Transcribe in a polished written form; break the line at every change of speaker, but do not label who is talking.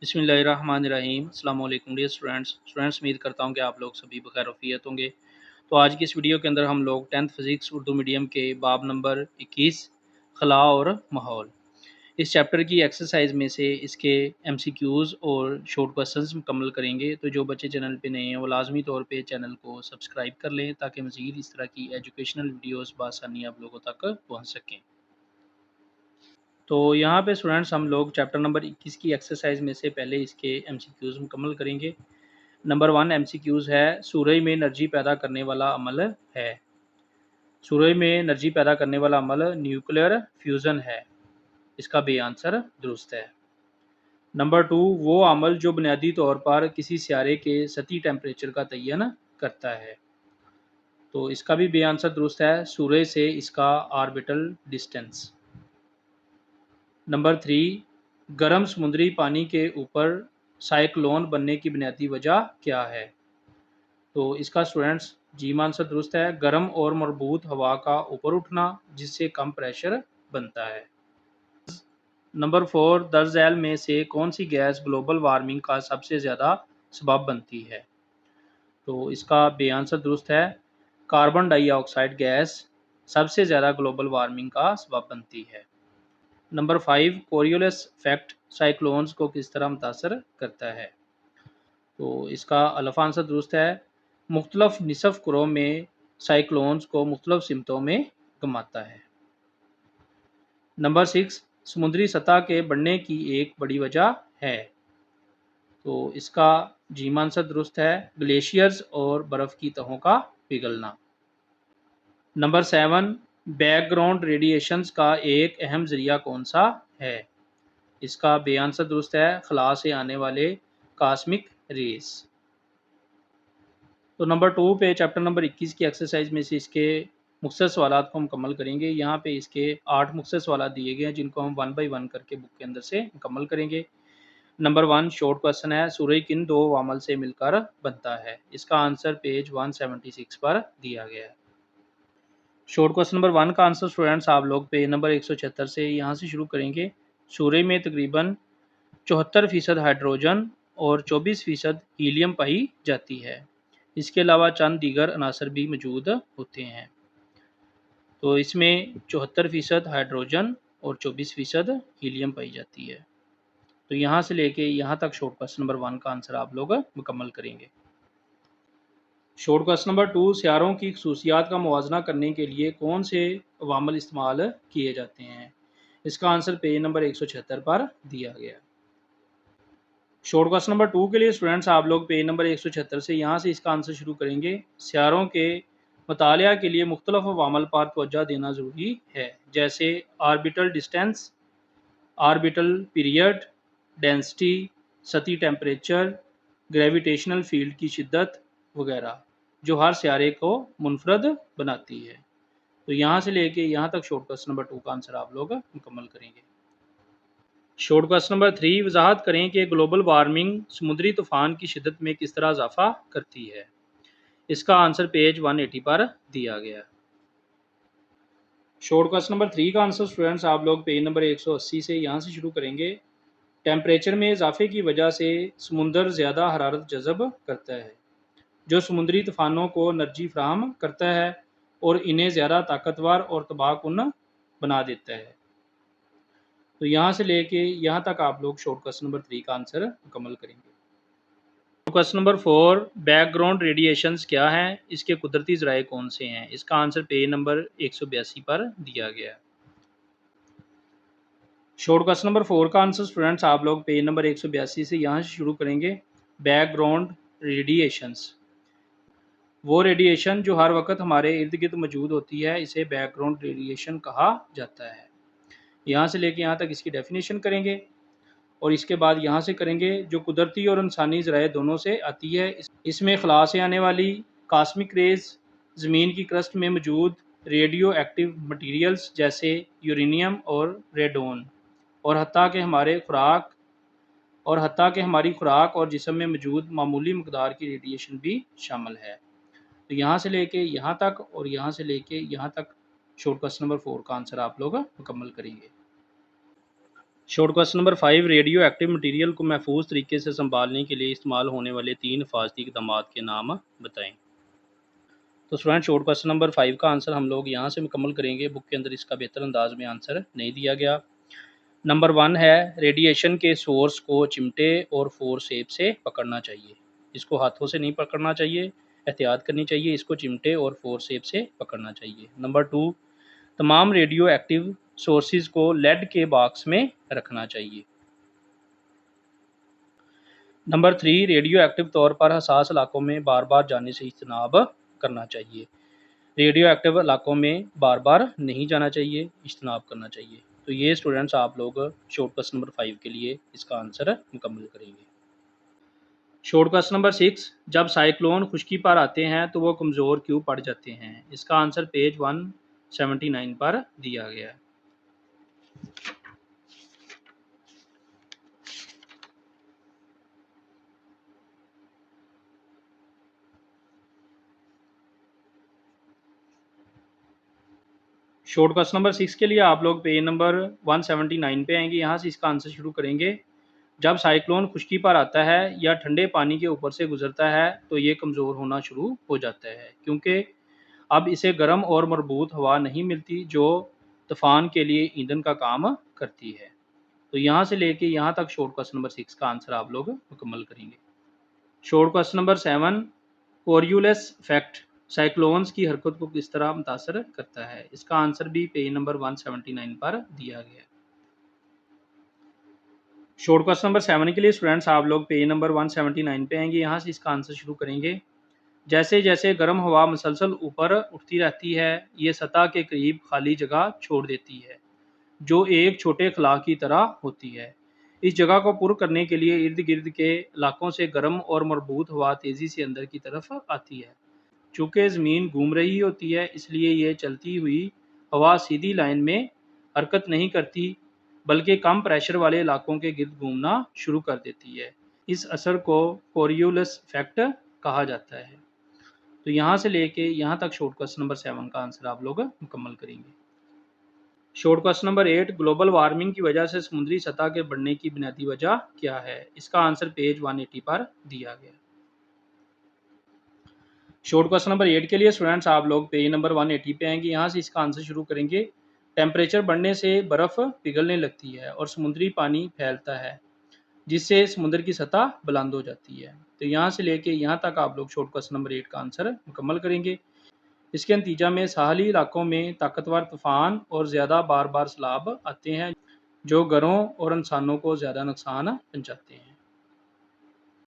बिस्मिल्लाहिर्रहमानिर्रहीम। अस्सलाम वालेकुम डियर स्टूडेंट्स उम्मीद करता हूँ कि आप लोग सभी बखैर वफ़ियत होंगे। तो आज की इस वीडियो के अंदर हम लोग 10th फिज़िक्स उर्दू मीडियम के बाब नंबर 21 खला और माहौल इस चैप्टर की एक्सरसाइज में से इसके एमसीक्यूज़ और शॉर्ट क्वेश्चंस मुकम्मल करेंगे। तो जो बच्चे चैनल पे नए हैं वो लाजमी तौर पे चैनल को सब्सक्राइब कर लें ताकि मज़ीद इस तरह की एजुकेशनल वीडियोज़ बआसानी आप लोगों तक पहुँच सकें। तो यहाँ पे स्टूडेंट्स हम लोग चैप्टर नंबर 21 की एक्सरसाइज में से पहले इसके एमसीक्यूज़ मुकम्मल करेंगे। नंबर 1 एमसीक्यूज़ है, सूरज में एनर्जी पैदा करने वाला अमल है। सूरज में एनर्जी पैदा करने वाला अमल न्यूक्लियर फ्यूज़न है। इसका बे आंसर दुरुस्त है। नंबर 2 वो अमल जो बुनियादी तौर पर किसी सियारे के सतही टेम्परेचर का तयन करता है। तो इसका भी बे आंसर दुरुस्त है, सूरज से इसका ऑर्बिटल डिस्टेंस। नंबर 3 गर्म समुद्री पानी के ऊपर साइक्लोन बनने की बुनियादी वजह क्या है। तो इसका स्टूडेंट्स जी आंसर दुरुस्त है, गर्म और मरबूत हवा का ऊपर उठना जिससे कम प्रेशर बनता है। नंबर 4 दर्ज झैल में से कौन सी गैस ग्लोबल वार्मिंग का सबसे ज़्यादा सबब बनती है। तो इसका बे आंसर दुरुस्त है, कार्बन डाइऑक्साइड गैस सबसे ज़्यादा ग्लोबल वार्मिंग का सबब बनती है। नंबर 5 कोरियोलिस इफेक्ट साइक्लोन्स को किस तरह मुतासर करता है। तो इसका अल्फ़ा आंसर दुरुस्त है, मुख्तलिफ निसफ कुरों में साइक्लोन्स को मुख्तलिफ सिमतों में घुमाता है। नंबर 6 समुद्री सतह के बढ़ने की एक बड़ी वजह है। तो इसका जी आंसर दुरुस्त है, ग्लेशियर्स और बर्फ़ की तहों का पिघलना। नंबर 7 बैकग्राउंड रेडिएशंस का एक अहम ज़रिया कौन सा है। इसका बे आंसर दुरुस्त है, खला से आने वाले कॉस्मिक रेस। तो नंबर 2 पे चैप्टर नंबर 21 की एक्सरसाइज में से इसके मुख्तसर सवालात को मुकम्मल करेंगे। यहाँ पे इसके 8 मुख्तसर सवालात दिए गए हैं जिनको हम 1 बाई 1 करके बुक के अंदर से मुकम्मल करेंगे। नंबर 1 शॉर्ट क्वेश्चन है, सूरज किन दो वामल से मिलकर बनता है। इसका आंसर पेज 176 पर दिया गया है। शॉर्ट क्वेश्चन नंबर 1 का आंसर स्टूडेंट्स आप लोग पेज नंबर 176 से यहाँ से शुरू करेंगे। सूरज में तकरीबन 74% हाइड्रोजन और 24% हीलियम पाई जाती है। इसके अलावा चंद दीगर अनासर भी मौजूद होते हैं। तो इसमें 74% हाइड्रोजन और 24% हीलियम पाई जाती है। तो यहाँ से लेके यहाँ तक शॉर्ट क्वेश्चन नंबर 1 का आंसर आप लोग मुकम्मल करेंगे। शॉर्ट क्वेश्चन नंबर 2 सियारों की खसूसियात का मुवाजना करने के लिए कौन से अवामल इस्तेमाल किए जाते हैं। इसका आंसर पेज नंबर 176 पर दिया गया। शॉर्ट क्वेश्चन नंबर 2 के लिए स्टूडेंट्स आप लोग पेज नंबर 176 से यहाँ से इसका आंसर शुरू करेंगे। सियारों के मुतालिया के लिए मुख्तलिफ अवामल पर तवज्जो देना ज़रूरी है, जैसे orbital distance, orbital period, density, सतही टेम्परेचर, ग्रेविटेशनल फील्ड की शिद्दत वगैरह, जो हर सियारे को मुनफरद बनाती है। तो यहाँ से लेके यहाँ तक शॉर्ट क्वेश्चन नंबर 2 का आंसर आप लोग मुकम्मल करेंगे। शॉर्ट क्वेश्चन नंबर 3 वजाहत करें कि ग्लोबल वार्मिंग समुद्री तूफान की शिद्दत में किस तरह इजाफा करती है। इसका आंसर पेज 180 पर दिया गया। शॉर्ट क्वेश्चन नंबर 3 का आंसर स्टूडेंट्स आप लोग पेज नंबर 180 से यहाँ से शुरू करेंगे। टेम्परेचर में इजाफे की वजह से समुंदर ज़्यादा हरारत जज़ब करता है, जो समुद्री तूफानों को एनर्जी फराहम करता है और इन्हें ज़्यादा ताकतवर और तबाहकुन बना देता है। तो यहाँ से लेके यहाँ तक आप लोग शॉर्ट क्वेश्चन नंबर 3 का आंसर मुकम्मल करेंगे। क्वेश्चन नंबर 4 बैकग्राउंड रेडिएशंस क्या हैं, इसके कुदरती ज़राए कौन से हैं। इसका आंसर पेज नंबर 182 पर दिया गया है। शॉर्ट क्वेश्चन नंबर 4 का आंसर स्टूडेंट्स आप लोग पेज नंबर 182 से यहाँ से शुरू करेंगे। बैकग्राउंड रेडिएशंस वो रेडिएशन जो हर वक्त हमारे इर्द गिर्द मौजूद होती है, इसे बैकग्राउंड रेडिएशन कहा जाता है। यहाँ से लेके यहाँ तक इसकी डेफिनेशन करेंगे और इसके बाद यहाँ से करेंगे जो कुदरती और इंसानी ज़राए दोनों से आती है। इसमें खला से आने वाली कॉस्मिक रेज़, ज़मीन की क्रस्ट में मौजूद रेडियो एक्टिव मटीरियल्स जैसे यूरेनियम और रेडोन, और हत्ता कि हमारी खुराक और जिस्म में मौजूद मामूली मकदार की रेडिएशन भी शामिल है। तो यहाँ से लेके यहाँ तक और यहाँ से लेके यहाँ तक शॉर्ट क्वेश्चन नंबर 4 का आंसर आप लोग मुकम्मल करेंगे। Short question number 5, radio active material को महफूज तरीके से संभालने के लिए इस्तेमाल होने वाले 3 हिफाजती इक़दाम के नाम बताएं। तो स्टूडेंट, शॉर्ट क्वेश्चन नंबर 5 का आंसर हम लोग यहाँ से मुकम्मल करेंगे। बुक के अंदर इसका बेहतर अंदाज में आंसर नहीं दिया गया। नंबर 1 है, रेडिएशन के सोर्स को चिमटे और फोर्सेप से पकड़ना चाहिए। इसको हाथों से नहीं पकड़ना चाहिए, एहतियात करनी चाहिए, इसको चिमटे और फोर्सेप से पकड़ना चाहिए। नंबर 2, तमाम रेडियो एक्टिव सोर्सेज को लेड के बॉक्स में रखना चाहिए। नंबर 3, रेडियो एक्टिव तौर पर हसास इलाकों में बार बार जाने से इज्तनाब करना चाहिए। रेडियो एक्टिव इलाकों में बार बार नहीं जाना चाहिए, इज्तनाब करना चाहिए। तो ये स्टूडेंट्स आप लोग शॉर्ट क्वेश्चन नंबर 5 के लिए इसका आंसर मुकम्मल करेंगे। शॉर्ट क्वेश्चन नंबर 6, जब साइक्लोन खुश्की पर आते हैं तो वो कमज़ोर क्यों पड़ जाते हैं? इसका आंसर पेज 179 पर दिया गया है। शॉर्ट क्वेश्चन नंबर 6 के लिए आप लोग पेज नंबर 179 पे आएंगे। यहाँ से इसका आंसर शुरू करेंगे। जब साइक्लोन खुश्की पर आता है या ठंडे पानी के ऊपर से गुजरता है तो ये कमज़ोर होना शुरू हो जाता है, क्योंकि अब इसे गर्म और मरबूत हवा नहीं मिलती जो तूफान के लिए ईंधन का काम करती है। तो यहाँ से लेके यहाँ तक शॉर्ट क्वेश्चन नंबर 6 का आंसर आप लोग मुकम्मल करेंगे। Short question number 7, Coriolis effect cyclones की हरकत को किस तरह मुतासर करता है? इसका आंसर भी पेज नंबर 179 पर दिया गया है। शॉर्ट क्वेश्चन नंबर 7 के लिए स्टूडेंट्स आप लोग पेज नंबर 179 पे आएंगे। यहाँ से इसका आंसर शुरू करेंगे। जैसे जैसे गर्म हवा मुसलसल ऊपर उठती रहती है, ये सतह के करीब खाली जगह छोड़ देती है जो एक छोटे खला की तरह होती है। इस जगह को पुर करने के लिए इर्द गिर्द के इलाकों से गर्म और मरबूत हवा तेज़ी से अंदर की तरफ आती है। चूँकि ज़मीन घूम रही होती है, इसलिए ये चलती हुई हवा सीधी लाइन में हरकत नहीं करती, बल्कि कम प्रेशर वाले इलाकों के गिर्द घूमना शुरू कर देती है। इस असर को कोरियोलिस इफेक्ट कहा जाता है। तो यहाँ से लेके यहाँ तक शॉर्ट क्वेश्चन नंबर 7 का आंसर आप लोग मुकम्मल करेंगे। Short question number 8, global warming की वजह से समुद्री सतह के बढ़ने की बुनियादी वजह क्या है? इसका आंसर पेज 180 पर दिया गया। शॉर्ट क्वेश्चन नंबर 8 के लिए स्टूडेंट्स आप लोग पेज नंबर 180 पे आएंगे। यहाँ से इसका आंसर शुरू करेंगे। टेम्परेचर बढ़ने से बर्फ़ पिघलने लगती है और समुद्री पानी फैलता है, जिससे समुद्र की सतह बुलंद हो जाती है। तो यहाँ से लेके यहाँ तक आप लोग शॉर्ट क्वेश्चन नंबर 8 का आंसर मुकम्मल करेंगे। इसके नतीजा में साहली इलाकों में ताकतवर तूफान और ज़्यादा बार बार सैलाब आते हैं, जो घरों और इंसानों को ज़्यादा नुकसान पहुँचाते हैं।